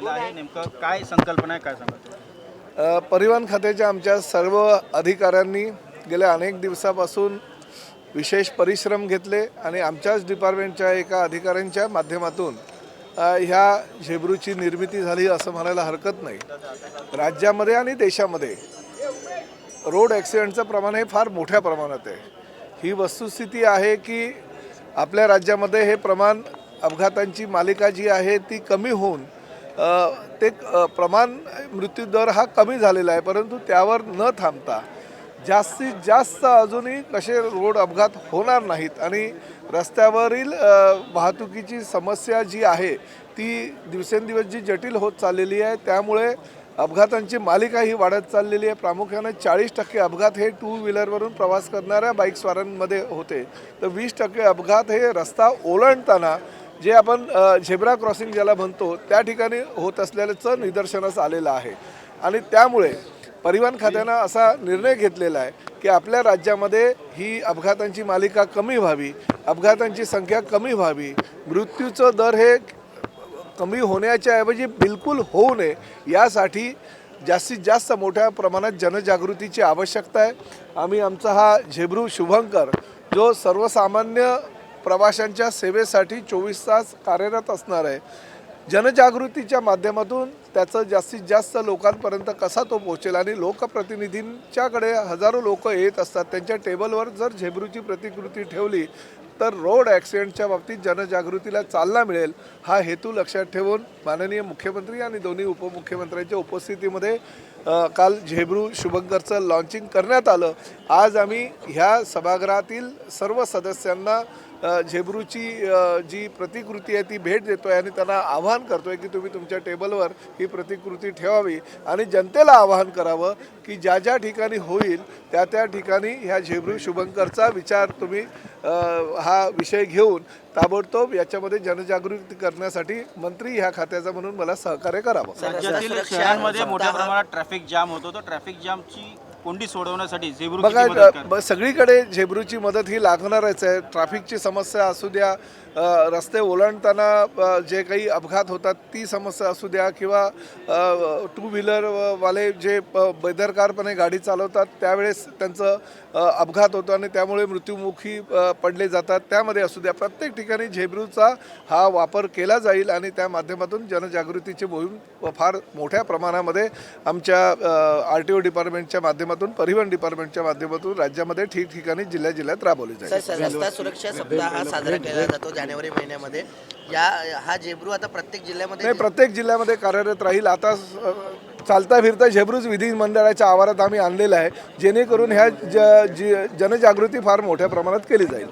झालेला आहे, नेमकं काय संकल्पना आहे, काय सांगा? परिवहन खात्याच्या आमच्या सर्व अधिकाऱ्यांनी गेल्या अनेक दिवसापासून विशेष परिश्रम घेतले आणि आमच्याच डिपार्टमेंटच्या एका अधिकाऱ्यांच्या माध्यमातून ह्या झेब्रूची निर्मिती झाली असं म्हणायला हरकत नाही। राज्यामध्ये आणि देशामध्ये रोड ॲक्सिडेंटचं प्रमाण हे फार मोठ्या प्रमाणात आहे। ही वस्तुस्थिती आहे की आपल्या राज्यामध्ये हे प्रमाण अपघातांची मालिका जी आहे ती कमी होऊन ते प्रमाण मृत्यूदर हा कमी झालेला आहे, परंतु त्यावर न थांबता जास्तीत जास्त अजूनही कसे रोड अपघात होणार नाहीत आणि रस्त्यावरील वाहतुकीची समस्या जी आहे ती दिवसेंदिवस जी जटिल होत चाललेली आहे, त्यामुळे अपघातांची मालिका ही वाढत चाललेली आहे। प्रामुख्याने 40% अपघात हे टू व्हीलरवरून प्रवास करणाऱ्या बाईकस्वारांमध्ये होते, तर 20% अपघात हे रस्ता ओलांडताना जे आपण झेब्रा क्रॉसिंग ज्याला म्हणतो त्या ठिकाणी होत असल्याचं निदर्शनास आलेलं आहे। आणि त्यामुळे परिवहन खात्यानं असा निर्णय घेतलेला आहे की आपल्या राज्यामध्ये ही अपघातांची मालिका कमी व्हावी, अपघातांची संख्या कमी व्हावी, मृत्यूचं दर हे कमी होण्याच्या ऐवजी बिलकुल होऊ नये यासाठी जास्तीत जास्त मोठ्या प्रमाणात जनजागृतीची आवश्यकता आहे। आम्ही आमचा हा झेब्रू शुभंकर जो सर्वसामान्य प्रवाशांच्या सेवेसाठी 24 तास कार्यरत असणार आहे, जनजागृतीच्या माध्यमातून त्याचं जास्तीत जास्त लोकांपर्यंत कसा तो पोहोचेल आणि लोकप्रतिनिधींच्याकडे हजारो लोक येत असतात, त्यांच्या टेबलवर जर झेब्रूची प्रतिकृती ठेवली तर रोड ॲक्सिडेंटच्या बाबतीत जनजागृतीला चालना मिळेल हा हेतू लक्षात ठेवून माननीय मुख्यमंत्री आणि दोन्ही उपमुख्यमंत्र्यांच्या उपस्थितीमध्ये काल झेब्रू शुभंकरचं लॉन्चिंग करण्यात आलं। आज आम्ही ह्या सभागृहातील सर्व सदस्यांना झेब्रूची जी प्रतिकृती आहे ती भेट देतो आहे आणि त्यांना आवाहन करतो आहे की तुम्ही तुमच्या टेबलवर ही प्रतिकृती ठेवावी आणि जनतेला आवाहन करावं की ज्या ज्या ठिकाणी होईल त्या त्या ठिकाणी ह्या झेब्रू शुभंकरचा विचार तुम्ही हा विषय घेऊन ताबडतोब याच्यामध्ये जनजागृती करण्यासाठी मंत्री ह्या खात्याचा म्हणून मला सहकार्य करावं। राज्यातील शहरांमध्ये मोठ्या प्रमाणात ट्रॅफिक जाम होतो, तर ट्रॅफिक जामची कोंडी सोडवण्यासाठी झेब्रू बघा सगळीकडे झेब्रूची मदत ही लागणारच आहे। ट्रॅफिकची समस्या असू द्या, रस्ते ओलांडताना जे काही अपघात होतात ती समस्या असू द्या, किंवा टू व्हीलरवाले जे बेदरकारपणे गाडी चालवतात त्यावेळेस त्यांचं अपघात होतो आणि त्यामुळे मृत्युमुखी पडले जातात, त्यामध्ये असू द्या, प्रत्येक ठिकाणी झेब्रूचा हा वापर केला जाईल आणि त्या माध्यमातून जनजागृतीची मोहीम फार मोठ्या प्रमाणामध्ये आमच्या RTO डिपार्टमेंटच्या माध्यमातून, परिवहन डिपार्टमेंटच्या माध्यमातून राज्यामध्ये ठिकठिकाणी जिल्ह्यात राबवली जाईल। रस्ता सुरक्षा सप्ताह हा साजरा केला जातो जानेवारी महिन्यामध्ये। हा झेब्रू आता प्रत्येक जिल्ह्यामध्ये कार्यरत राहील। आता चालता फिरता झेब्रूच विधिमंडळाच्या आवारात आम्ही आणलेला आहे, जेणेकरून ह्या जनजागृती फार मोठ्या प्रमाणात केली जाईल।